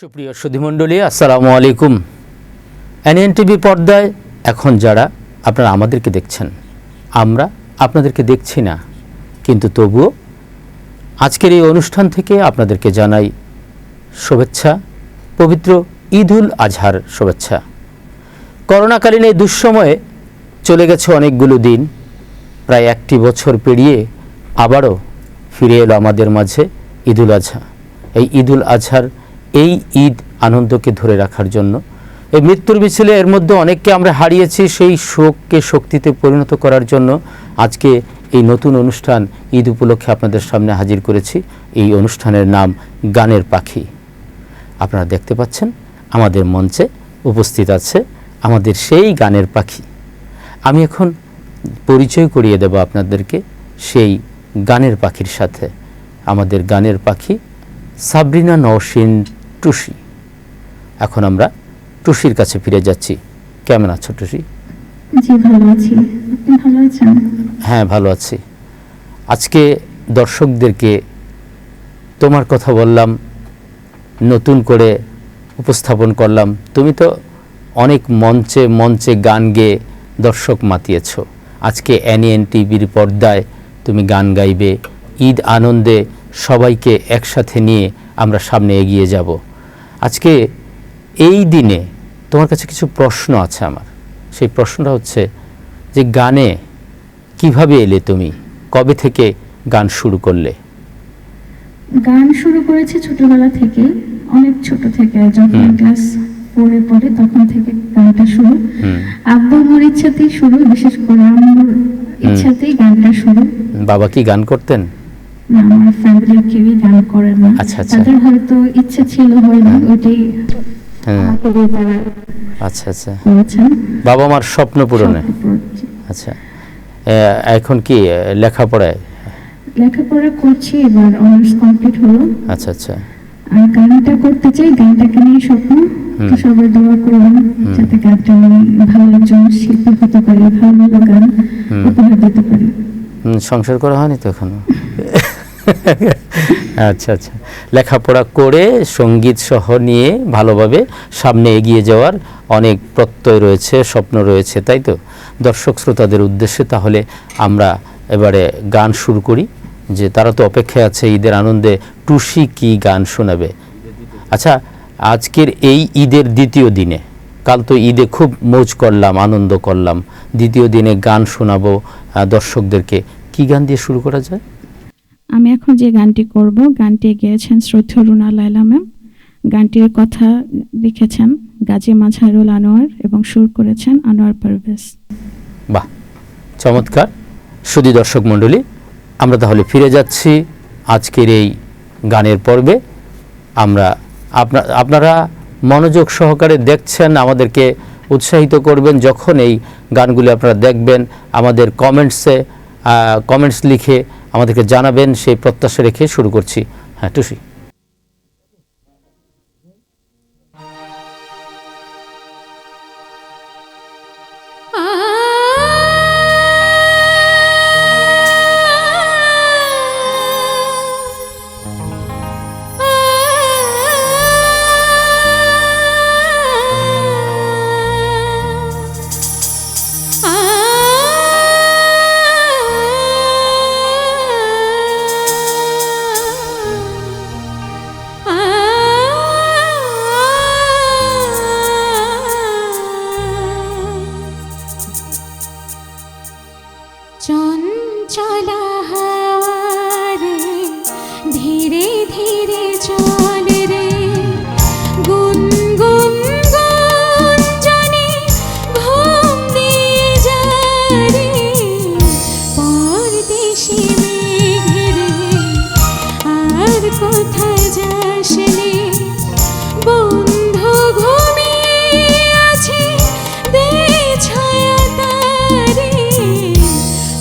সুপ্রিয় সুধীমণ্ডলী, আসসালামু আলাইকুম। এনএন টিভি পর্দায় এখন যারা আপনারা আমাদেরকে দেখছেন, আমরা আপনাদেরকে দেখছি না, কিন্তু তবুও আজকের এই অনুষ্ঠান থেকে আপনাদেরকে জানাই শুভেচ্ছা, পবিত্র ঈদুল আজহার শুভেচ্ছা। করোনাকালীন এই দুঃসময়ে চলে গেছে অনেকগুলো দিন, প্রায় একটি বছর পেরিয়ে আবারও ফিরে এলো আমাদের মাঝে ঈদুল আজহা। এই ঈদুল আজহার এই ঈদ আনন্দকে ধরে রাখার জন্য, এই মৃত্যুর মিছিলে এর মধ্যে অনেককে আমরা হারিয়েছি, সেই শোককে শক্তিতে পরিণত করার জন্য আজকে এই নতুন অনুষ্ঠান ঈদ উপলক্ষে আপনাদের সামনে হাজির করেছি। এই অনুষ্ঠানের নাম গানের পাখি। আপনারা দেখতে পাচ্ছেন আমাদের মঞ্চে উপস্থিত আছে আমাদের সেই গানের পাখি। আমি এখন পরিচয় করিয়ে দেব আপনাদেরকে সেই গানের পাখির সাথে। আমাদের গানের পাখি সাবরিনা নওশিন টুসি। এখন আমরা টুসির কাছে ফিরে যাচ্ছি। কেমন আছো টুসি? জি ভালো আছি, আপনি ভালো আছেন? হ্যাঁ, ভালো আছি। আজকে দর্শকদেরকে তোমার কথা বললাম, নতুন করে উপস্থাপন করলাম। তুমি তো অনেক মঞ্চে মঞ্চে গান গেয়ে দর্শক মাতিয়েছ। আজকে এনএন টিভির পর্দায় তুমি গান গাইবে। ঈদ আনন্দে সবাইকে একসাথে নিয়ে আমরা সামনে এগিয়ে যাব। আজকে এই দিনে তোমার কাছে কিছু প্রশ্ন আছে আমার। সেই প্রশ্নটা হচ্ছে যে গানে কিভাবে এলে তুমি, কবে থেকে গান শুরু করলে? গান শুরু করেছি ছোটবেলা থেকে, অনেক ছোট থেকে, যখন ক্লাস 4-এ পড়ে তখন থেকে গানটা শুরু। আব্বু আমার ইচ্ছাতেই শুরু, বিশেষ করে আমার ইচ্ছাতেই গানটা শুরু। বাবা কি গান করতেন? না, আমার ফ্যামিলির কেউই গান করে না। আচ্ছা আচ্ছা, তাদের হয়তো ইচ্ছা ছিল, হয়নি, ওইটাই আমাকে দিয়ে তারা আচ্ছা আচ্ছা করেছেন। বাবা আমার স্বপ্ন পূরণে। আচ্ছা, এখন কি লেখাপড়ায়? লেখাপড়া করছি, এবার অনার্স কমপ্লিট হলো। আচ্ছা আচ্ছা। আর গানটা করতে চাই, গানটাকে নিয়ে স্বপ্ন। তো সবাই দোয়া করবেন যাতে গানটা আমি ভালো একজন শিল্পী হতে পারি, ভালো ভালো গান উপহার দিতে পারি। সংসার করা হয়নি তো এখনো? আচ্ছা আচ্ছা, লেখাপড়া করে সঙ্গীত সহ নিয়ে ভালোভাবে সামনে এগিয়ে যাওয়ার অনেক প্রত্যয় রয়েছে, স্বপ্ন রয়েছে, তাই তো? দর্শক শ্রোতাদের উদ্দেশ্যে তাহলে আমরা এবারে গান শুরু করি, যে তারা তো অপেক্ষায় আছে ঈদের আনন্দে টুসি কি গান শোনাবে। আচ্ছা, আজকের এই ঈদের দ্বিতীয় দিনে, কাল তো ঈদে খুব মৌজ করলাম, আনন্দ করলাম, দ্বিতীয় দিনে গান শোনাবো দর্শকদেরকে। কি গান দিয়ে শুরু করা যায়? আমি এখন যে গানটি করব, গানটি গেয়েছেন শ্রদ্ধেয় রুনা লায়লা ম্যাম। গানটির কথা লিখেছেন গাজী মাজহারুল আনোয়ার এবং সুর করেছেন আনোয়ার পারভেজ। বাহ, চমৎকার। শুধু দর্শক মণ্ডলী, আমরা তাহলে ফিরে যাচ্ছি আজকের এই গানের পর্বে। আপনারা মনোযোগ সহকারে দেখছেন, আমাদেরকে উৎসাহিত করবেন যখন এই গানগুলি আপনারা দেখবেন। আমাদের কমেন্টস লিখে আমাদেরকে জানাবেন, সেই প্রত্যাশা রেখে শুরু করছি। হ্যাঁ টুসি।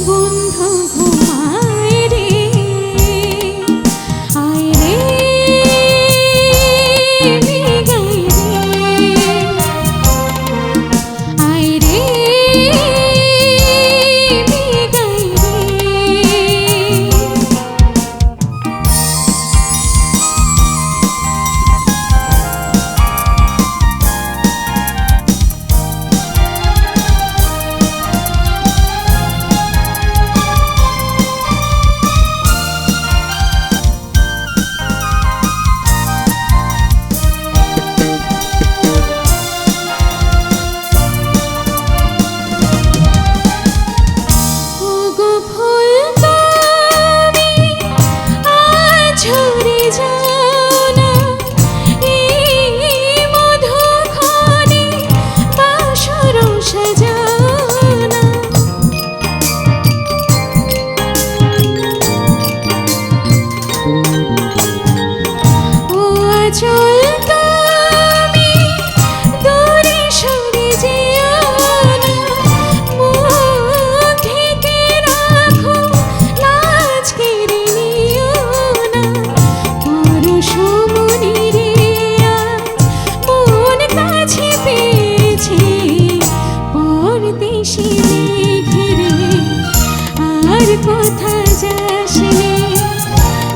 বন্ধু ঘুমা কোথা যাসনি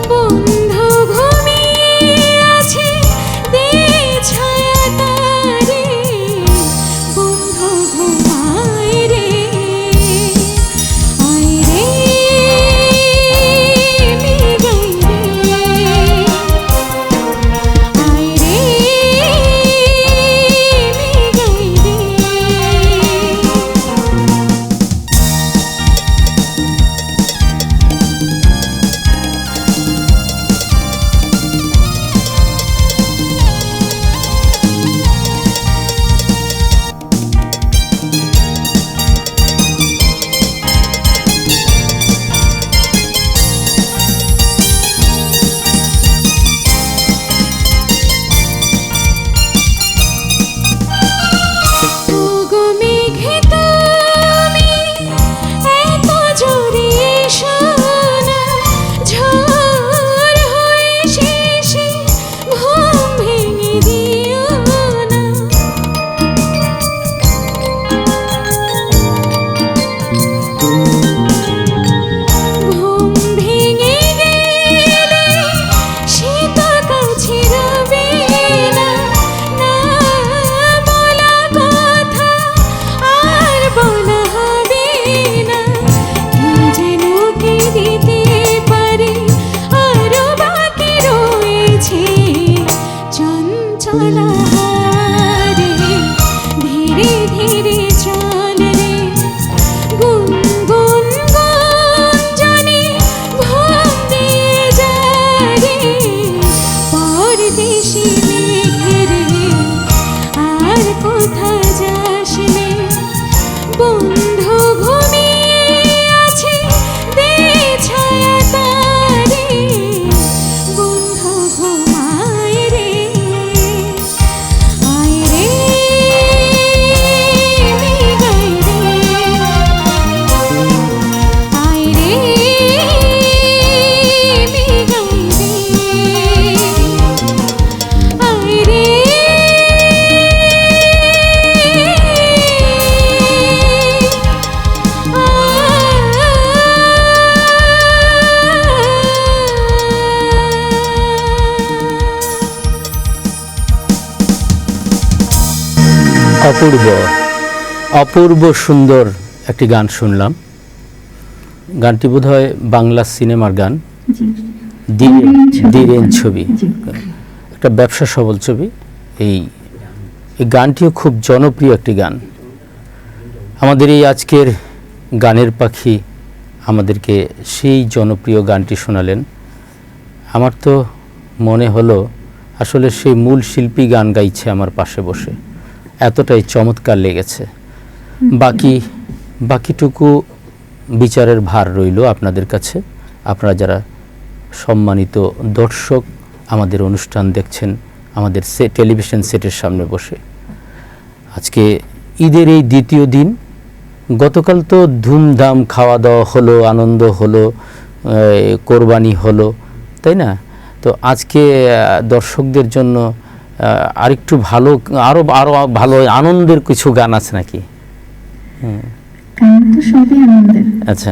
বন্ধু ঘুমিয়ে আছে দে ছায়া তারে বন্ধু ঘুমায় রে আয় রে মিগাই রে আয় রে মিগাই রে ওগো মেঘে তুমি এত জোরে এসো না ঝড় হয়ে শেষে ঘুম ভেঙে দিও না ঘুম ভেঙে গেলে সে তো কাছে রবে না না বলা কথা আর বলা হবে না কি যেন কি দিতে পারে আরো বাকি রয়েছে চঞ্চলা হারে ধীরে ধীরে চল রে গুনগুন গুঞ্জনে ঘুম দিয়ে যা রে পরদেশি মেঘে রে আর কোথা যাসনি বন্ধু ঘুমিয়ে আছে দে ছায়া তারে বন্ধু ঘুমায় রে আয় রে মিগাই রে আয় রে মিগাই রে আয় রে অপূর্ব অপূর্ব সুন্দর একটি গান শুনলাম। গানটি বোধহয় বাংলা সিনেমার গান, জি ধীরেন ছবি, জি একটা ব্যবসা সফল ছবি। এই এই গানটিও খুব জনপ্রিয় একটি গান। আমাদের এই আজকের গানের পাখি আমাদেরকে সেই জনপ্রিয় গানটি শোনালেন। আমার তো মনে হলো আসলে সেই মূল শিল্পী গান গাইছে আমার পাশে বসে, এতটাই চমৎকার লেগেছে। বাকিটুকু বিচারের ভার রইল আপনাদের কাছে। আপনারা যারা সম্মানিত দর্শক আমাদের অনুষ্ঠান দেখছেন আমাদের টেলিভিশন সেটের সামনে বসে, আজকে ঈদের এই দ্বিতীয় দিন, গতকাল তো ধুমধাম খাওয়া দাওয়া হলো, আনন্দ হলো, কোরবানি হলো, তাই না? তো আজকে দর্শকদের জন্য আরেকটু ভালো, আরো ভালো আনন্দের কিছু গান আছে নাকি? গান তো সবই আনন্দের। আচ্ছা,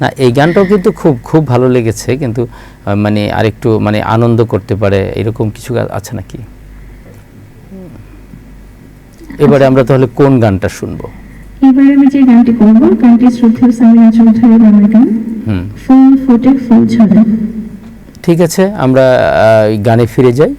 না এই গানটাও কিন্তু খুব ভালো লেগেছে, কিন্তু মানে আরেকটু মানে আনন্দ করতে পারে এরকম কিছু আছে নাকি? এবারে আমরা তাহলে কোন গানটা শুনবো? এবারে আমি যে গানটি করবো, গানটি শ্রদ্ধেয় সামিয়া চৌধুরী গানের গান, ফুল ফোটে ফুল ঝরে। ঠিক আছে, আমরা গানে ফিরে যাই।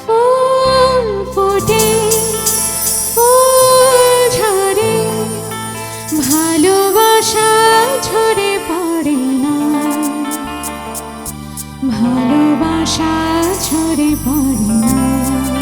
ফুল ফোটে ফুল ঝরে ভালোবাসা ঝরে পড়ে না, ভালোবাসা ঝরে পড়ে না।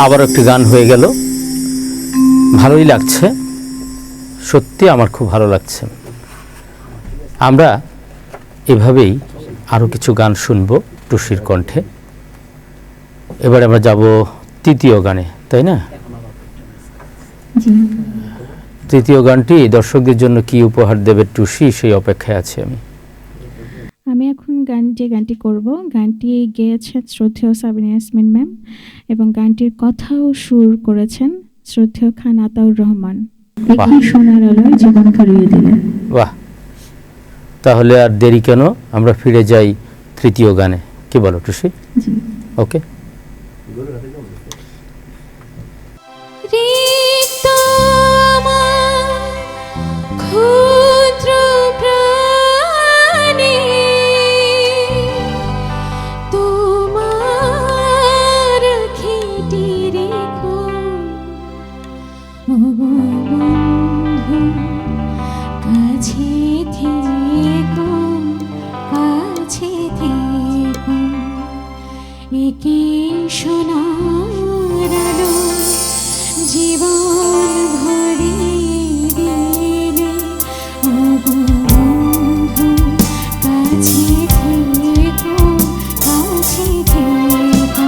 আবারও একটি গান হয়ে গেল, ভালোই লাগছে, সত্যি আমার খুব ভালো লাগছে। আমরা এভাবেই আরও কিছু গান শুনব টুসির কণ্ঠে। এবারে আমরা যাব তৃতীয় গানে, তাই না? জি। তৃতীয় গানটি দর্শকদের জন্য কি উপহার দেবে টুসি, সেই অপেক্ষায় আছি আমি। আমি এখন যে গানটি করব, গানটি গেয়েছেন শ্রদ্ধেয় সাবিনা ইয়াসমিন ম্যাম এবং গানটির কথা ও সুর করেছেন শ্রদ্ধেয় খান আতাউর রহমান। দেখি সোনার আলোয় জীবন ভরিয়ে দিলে। বাহ, তাহলে আর দেরি কেন, আমরা ফিরে যাই তৃতীয় গানে, কি বলো টুসি? জি। ওকে। রিক্ত আমার ক্ষুদ্র প্রাণে তোমার খেটে রেখো ও বন্ধু, কাছে থেকো, কাছে থেকো, একে সোনার আলো জীবন ভরিয়ে দিলে ও বন্ধু, কাছে থেকো, কাছে থেকো।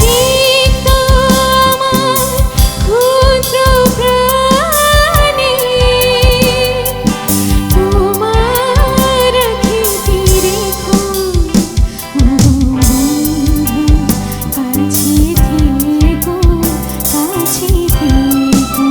রিক্ত আমার ক্ষুদ্র প্রাণে তোমার খেটে রেখো ও বন্ধু, কাছে থেকো, কাছে থেকো।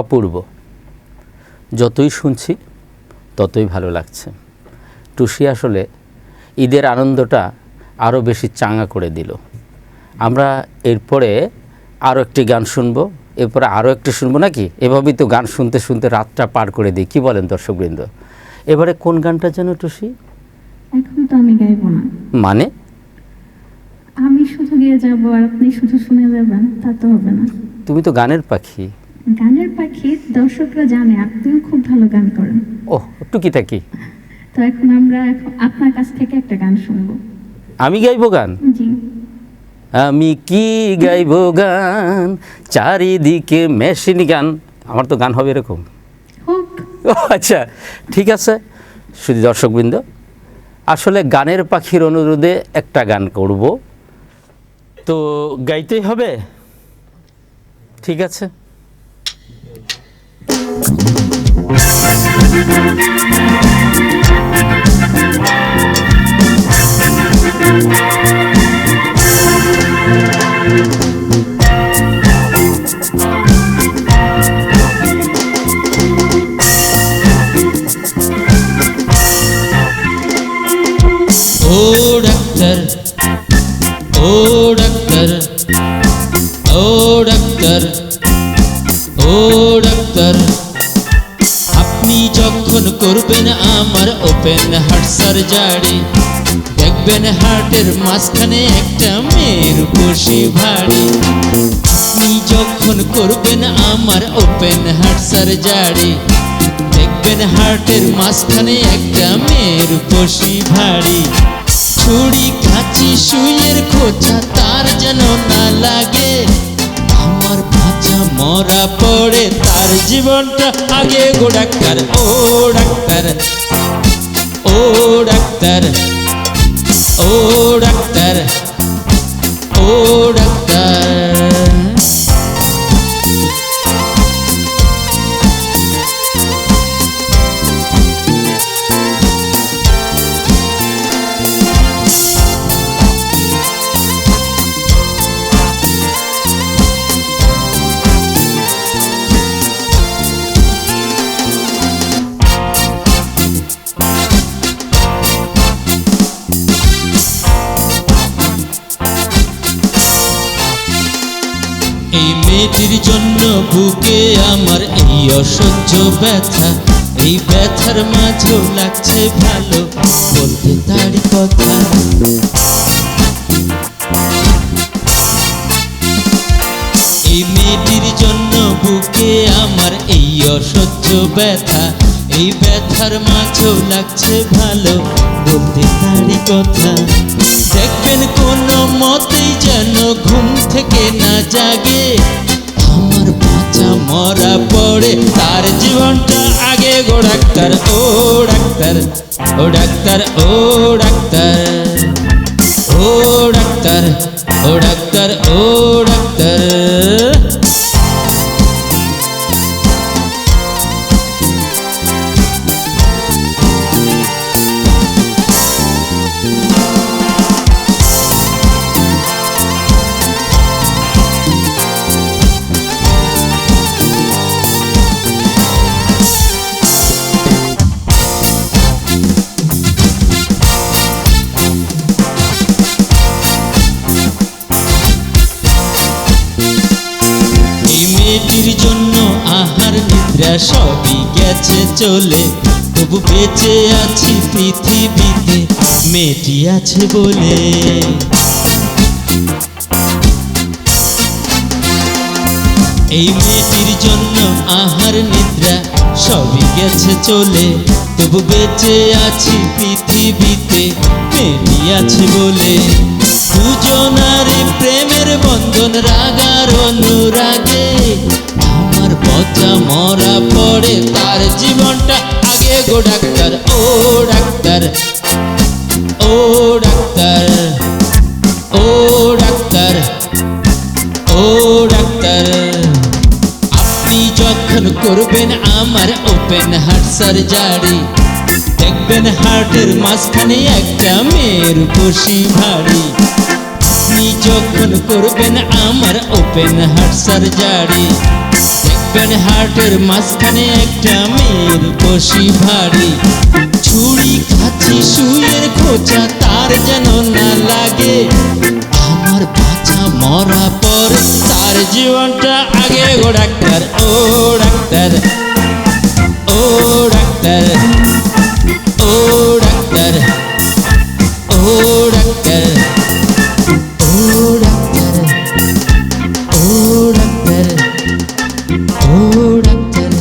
অপূর্ব। যতই শুনছি ততই ভালো লাগছে। টুসি আসলে ঈদের আনন্দটা আরও বেশি চাঙ্গা করে দিল। আমরা এরপরে আরও একটি গান শুনবো, এরপরে আরও একটি শুনবো নাকি? এভাবেই তো গান শুনতে শুনতে রাতটা পার করে দিই, কী বলেন দর্শকবৃন্দ? এবারে কোন গানটা যেন টুসি? এখন তো আমি গাইবো না, মানে আমি শুধু গিয়ে যাব আর আপনি শুধু শুনে যাবেন, তা তো হবে না। তুমি তো গানের পাখি। গানের পাখি, দর্শকরা জানে আপনিও খুব ভালো গান করেন। ওহ, টুকিটাকি। তো এখন আমরা আপনার কাছ থেকে একটা গান শুনবো। আমি গাইবো গান? জি। আমি কি গাইবো গান, চারিদিকে মেশিন গান। আমার তো গান হবে এরকম। হোক। ও আচ্ছা, ঠিক আছে। শুধু দর্শকবৃন্দ, আসলে গানের পাখির অনুরোধে একটা গান করব, তো গাইতেই হবে। ঠিক আছে। ও ডাক্তার, ও ডাক্তার, ও ডাক্তার, ও ডাক্তার, আপনি যখন করবেন আমার ওপেন হার্ট সার্জারি, দেখবেন হার্টের মাঝখানে একটা মেয়ের বসি ভারী। আপনি যখন করবেন আমার ওপেন হার্ট সার্জারি, দেখবেন হার্টের মাঝখানে একটা মেয়ের বসি ভারী। ছুরি কাঁচি সুইয়ের খোঁচা তার যেন না লাগে, আমার বাচ্চা মরা পড়ে তার জীবনটা আগে গো ডাক্তার। ও ডাক্তার, ও ডাক্তার, ও ডাক্তার, ও ডাক্তার। এই মেয়েটির জন্য বুকে আমার এই অসহ্য ব্যথা, এই ব্যথার মাঝেও লাগছে ভালো বলতে তারই কথা। এই মেয়েটির জন্য বুকে আমার এই অসহ্য ব্যথা, এই ব্যথার মাঝেও লাগছে ভালো বলতে তারই কথা। দেখবেন কোনো মতেই যেন ঘুম থেকে না জাগে, আমার বাচ্চা মরা পড়ে তার জীবনটা আগে গো ডাক্তার। ও ডাক্তার, ও ডাক্তার, ও ডাক্তার, ও ডাক্তার, ও ডাক্তার, ও ডাক্তার। মেয়েটির জন্য আহার নিদ্রা সবই গেছে চলে, তবু বেঁচে আছি পৃথিবীতে মেয়েটি আছে বলে। এই মেয়েটির জন্য আহার নিদ্রা সবই গেছে চলে, তবু বেঁচে আছি পৃথিবীতে মেয়েটি আছে বলে। দুজনার প্রেমের বন্ধন রাগার অনুরাগে, আমার বাচ্চা মরা পড়ে তার জীবনটা আগে গো ডাক্তার। ও ডাক্তার, ও ডাক্তার, ও ডাক্তার, ও ডাক্তার, আপনি যখন করবেন আমার ওপেন হার্ট সার্জারি, দেখবেন হার্টের মাঝখানে একটা মেয়ের বসি ভারী। আপনি যখন করবেন আমার ওপেন হার্ট সার্জারি, দেখবেন হার্টের মাঝখানে একটা মেয়ের বসি ভারী, ছুরি কাছি সুইয়ের খোঁচা তার যেন না লাগে, আমার বাচ্চা মরা পর তার জীবনটা আগে। ও ডাক্তার, ও ডাক্তার, ও ডাক্তার, ও ডাক্তার, ও ডাক্তার, ও ডাক্তার, ও ডাক্তার, ও ডাক্তার,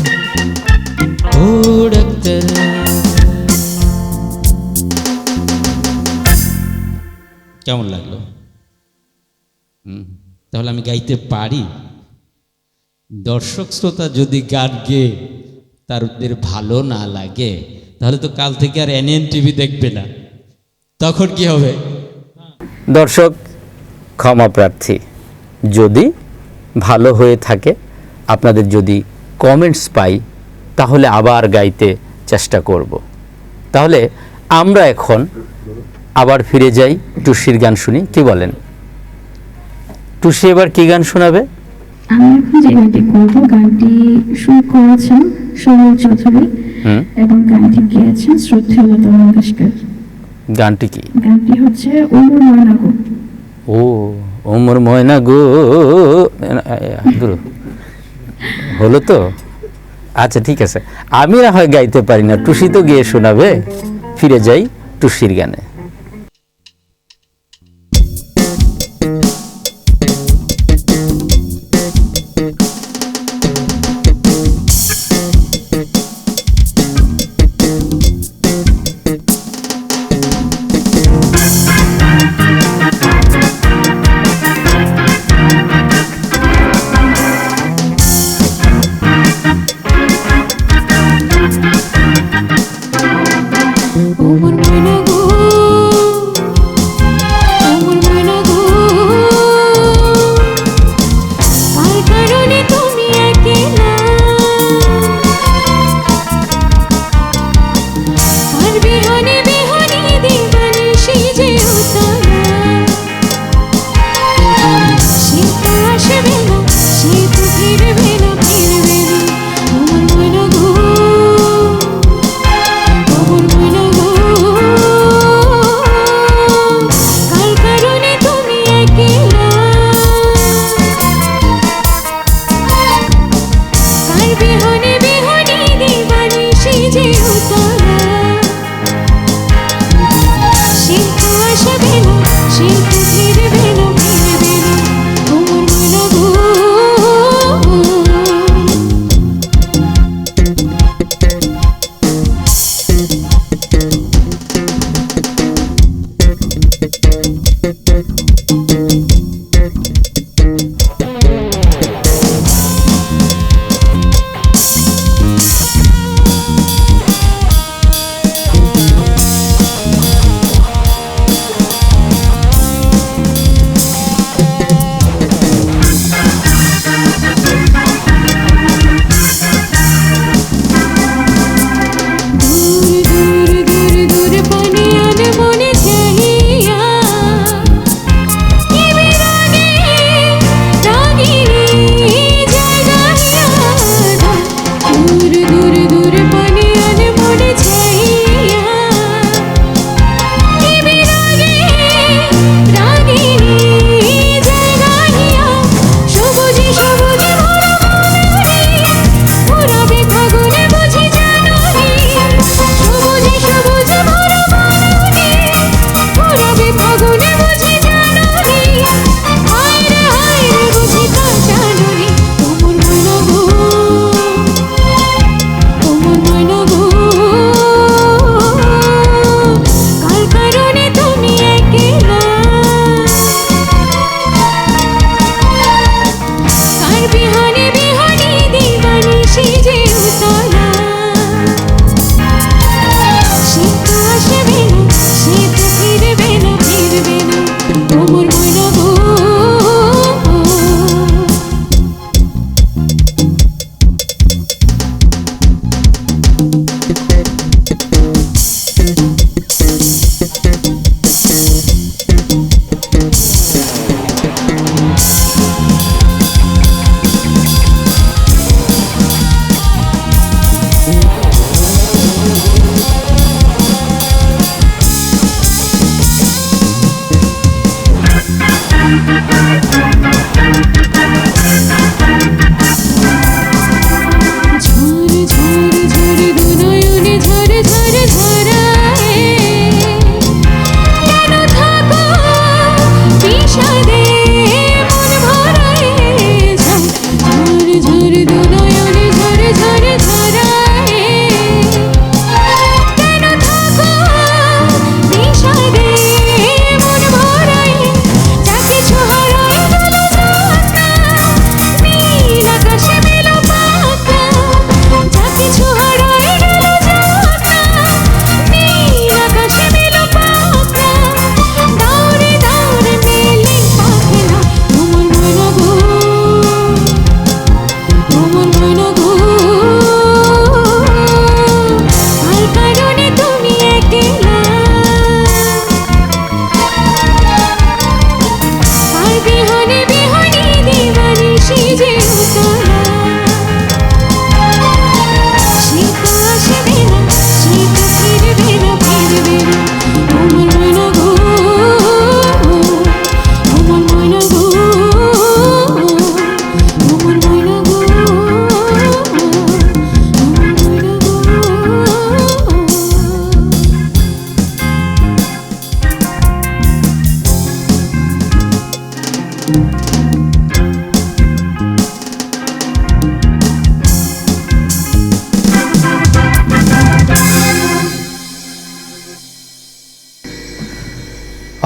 ও ডাক্তার। কেমন লাগলো? তাহলে আমি গাইতে পারি? দর্শক শ্রোতা যদি গান গেয়ে তাদের ভালো না লাগে তাহলে তো কাল থেকে আর এনএন টিভি দেখবে না, তখন কি হবে? দর্শক ক্ষমা প্রার্থী, যদি ভালো হয়ে থাকে, আপনাদের যদি কমেন্টস পাই, তাহলে আবার গাইতে চেষ্টা করব। তাহলে আমরা এখন আবার ফিরে যাই, টুসির গান শুনি। কি বলেন টুসি, এবার কি গান শোনাবে? আমি এখন যে গানটি করবো, গানটি সুর করেছেন সৌরভ চৌধুরী এবং গানটি গেয়েছেন শ্রদ্ধেয় লতা মঙ্গেশকর। গানটি কি? গানটি হচ্ছে ওমর ময়না গো। ও ওমর ময়না গো, হলো তো? আচ্ছা ঠিক আছে, আমি না হয় গাইতে পারি না, টুসি তো গিয়ে শোনাবে। ফিরে যাই টুসির গানে। ওমর ময়না গো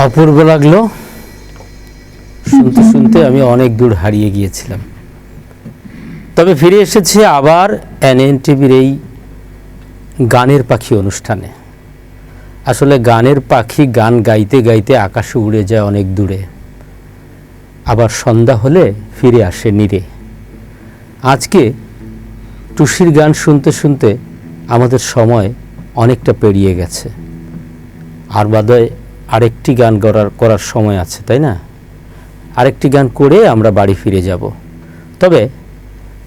অপূর্ব লাগলো শুনতে শুনতে, আমি অনেক দূর হারিয়ে গিয়েছিলাম। তবে ফিরে এসেছি আবার এনএনটিভির এই গানের পাখি অনুষ্ঠানে। আসলে গানের পাখি গান গাইতে গাইতে আকাশে উড়ে যায় অনেক দূরে, আবার সন্ধ্যা হলে ফিরে আসে নীরে। আজকে টুসির গান শুনতে শুনতে আমাদের সময় অনেকটা পেরিয়ে গেছে, আর বাদে আরেকটি গান করার সময় আছে, তাই না? আরেকটি গান করে আমরা বাড়ি ফিরে যাব। তবে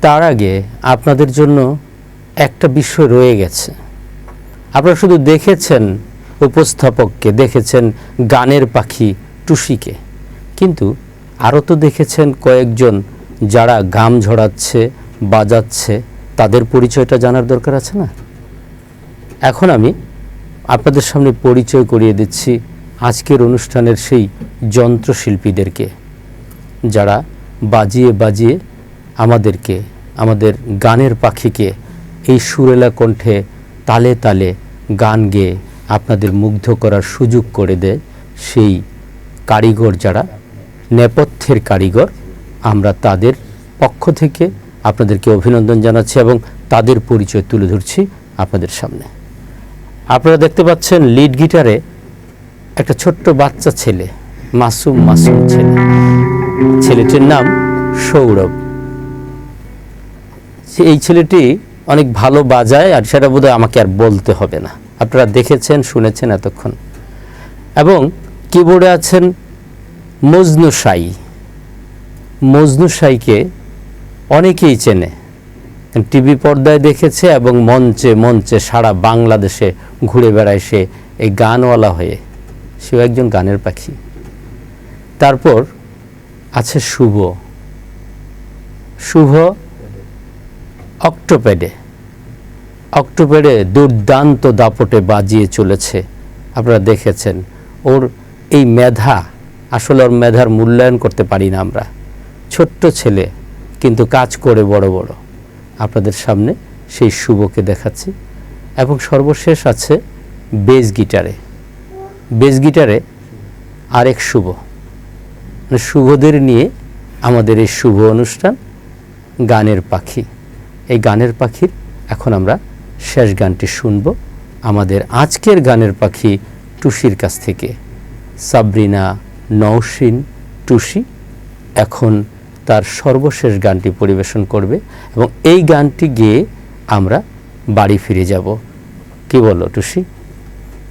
তার আগে আপনাদের জন্য একটা বিষয় রয়ে গেছে। আপনারা শুধু দেখেছেন উপস্থাপককে, দেখেছেন গানের পাখি টুসিকে, কিন্তু আরও তো দেখেছেন কয়েকজন যারা গাম ঝরাচ্ছে, বাজাচ্ছে, তাদের পরিচয়টা জানার দরকার আছে না? এখন আমি আপনাদের সামনে পরিচয় করিয়ে দিচ্ছি আজকের অনুষ্ঠানের সেই যন্ত্রশিল্পীদেরকে, যারা বাজিয়ে বাজিয়ে আমাদেরকে, আমাদের গানের পাখিকে এই সুরেলা কণ্ঠে তালে তালে গান গেয়ে আপনাদের মুগ্ধ করার সুযোগ করে দেয় সেই কারিগর, যারা নেপথ্যের কারিগর। আমরা তাদের পক্ষ থেকে আপনাদেরকে অভিনন্দন জানাচ্ছি এবং তাদের পরিচয় তুলে ধরছি আপনাদের সামনে। আপনারা দেখতে পাচ্ছেন লিড গিটারে একটা ছোট্ট বাচ্চা ছেলে, মাসুম মাসুম ছেলে। ছেলেটির নাম সৌরভ। এই ছেলেটি অনেক ভালো বাজায়, আর সেটা বোধহয় আমাকে আর বলতে হবে না, আপনারা দেখেছেন শুনেছেন এতক্ষণ। এবং কিবোর্ডে আছেন মজনু সাই। মজনু সাইকে অনেকেই চেনে, টিভি পর্দায় দেখেছে এবং মঞ্চে মঞ্চে সারা বাংলাদেশে ঘুরে বেড়ায় সে এই গানওয়ালা হয়ে। সেও একজন গানের পাখি। তারপর আছে শুভ। শুভ অক্টোপ্যাডে দুর্দান্ত দাপটে বাজিয়ে চলেছে, আপনারা দেখেছেন। ওর এই মেধা, আসলে ওর মেধার মূল্যায়ন করতে পারি না আমরা। ছোট্ট ছেলে কিন্তু কাজ করে বড় বড়। আপনাদের সামনে সেই শুভকে দেখাচ্ছি। এবং সর্বশেষ আছে বেস গিটারে আরেক শুভ। শুভদের নিয়ে আমাদের এই শুভ অনুষ্ঠান গানের পাখি। এই গানের পাখির এখন আমরা শেষ গানটি শুনব আমাদের আজকের গানের পাখি টুসির কাছ থেকে। সাবরিনা নওশিন টুসি এখন তার সর্বশেষ গানটি পরিবেশন করবে এবং এই গানটি গেয়ে আমরা বাড়ি ফিরে যাব। কি বলো টুসি?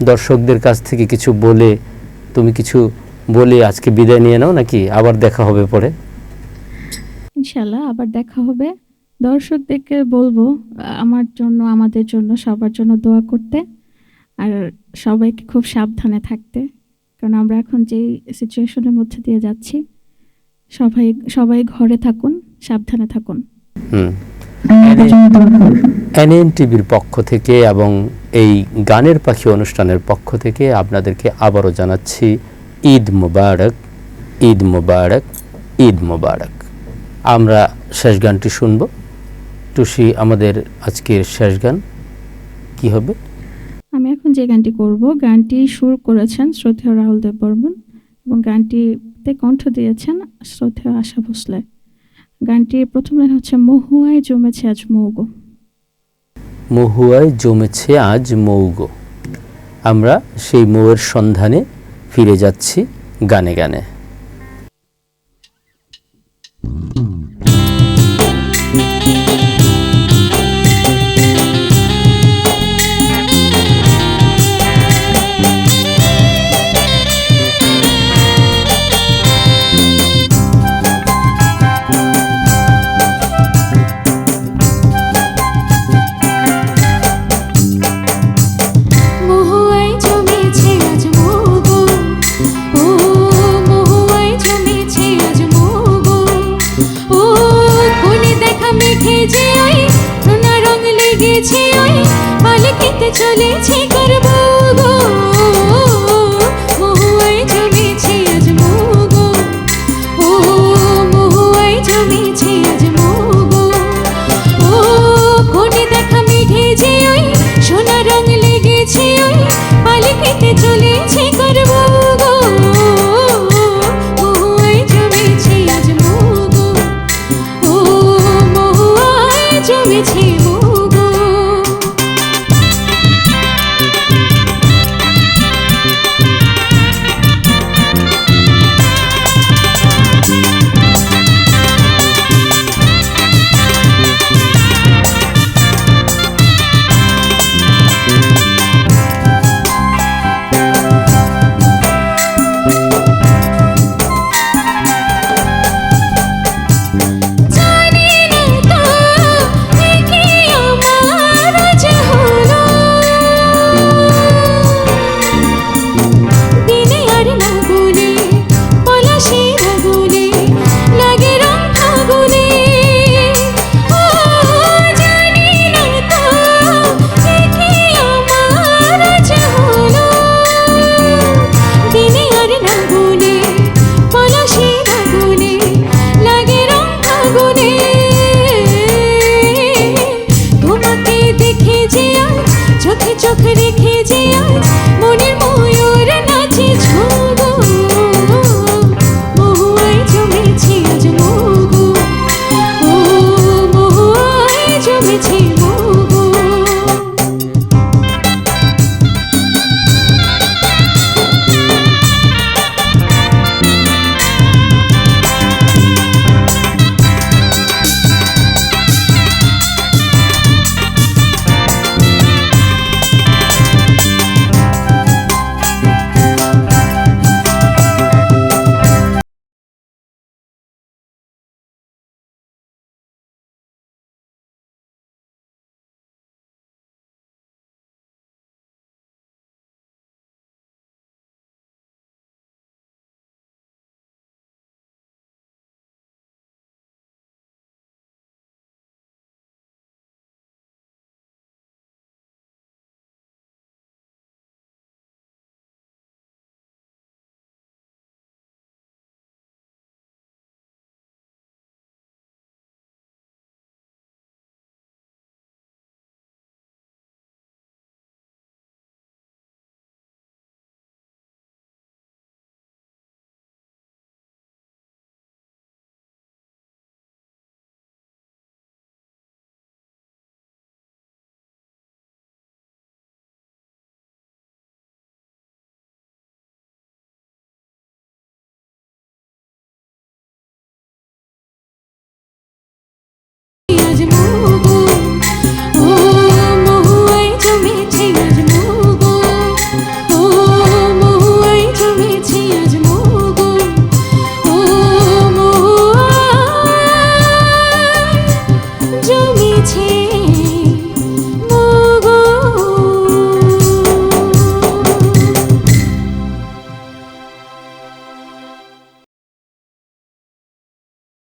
দর্শকদের কাছ থেকে কিছু বলে, তুমি কিছু বলে আজকে বিদায় নিয়ে নাও, নাকি আবার দেখা হবে পরে? ইনশাল্লাহ আবার দেখা হবে। দর্শকদেরকে বলবো আমার জন্য, আমাদের জন্য, সবার জন্য দোয়া করতে, আর সবাইকে খুব সাবধানে থাকতে, কারণ আমরা এখন যে সিচুয়েশনের মধ্যে দিয়ে যাচ্ছি। সবাই ঘরে থাকুন, সাবধানে থাকুন। এনএনটিভির পক্ষ থেকে এবং এই গানের পাখি অনুষ্ঠানের পক্ষ থেকে আপনাদেরকে আবারও জানাচ্ছি ঈদ মুবারক, ঈদ মুবারক, ঈদ মুবারক। আমরা শেষ গানটি শুনব। টুসি, আমাদের আজকের শেষ গান কি হবে? আমি এখন যে গানটি করব, গানটি সুর করেছেন শ্রদ্ধেয় রাহুল দেব বর্মন এবং গানটিতে কণ্ঠ দিয়েছেন শ্রদ্ধেয় আশা ভোসলে। গানটির প্রথম লাইন হচ্ছে মহুয়ায় জমেছে আজ মৌগো। মহুয়ায় জমেছে আজ মৌগো। আমরা সেই মৌয়ের সন্ধানে ফিরে যাচ্ছি গানে গানে। মহুয়ায় জমেছে আজ মৌগো, ও মহুয়ায় জমেছে আজ মৌগো, ও কোনে দেখা মেঘে যে ওই সোনা রং লেগেছে ওই পালকিতে চলেছে করবো গো, মহুয়ায় জমেছে আজ মৌগো, ও মহুয়ায় জমেছে আজ মৌগো, ও কোনে দেখা মেঘে যে ওই সোনা রং লেগেছে ওই পালকিতে চলেছে করবো গো। জমেছে মন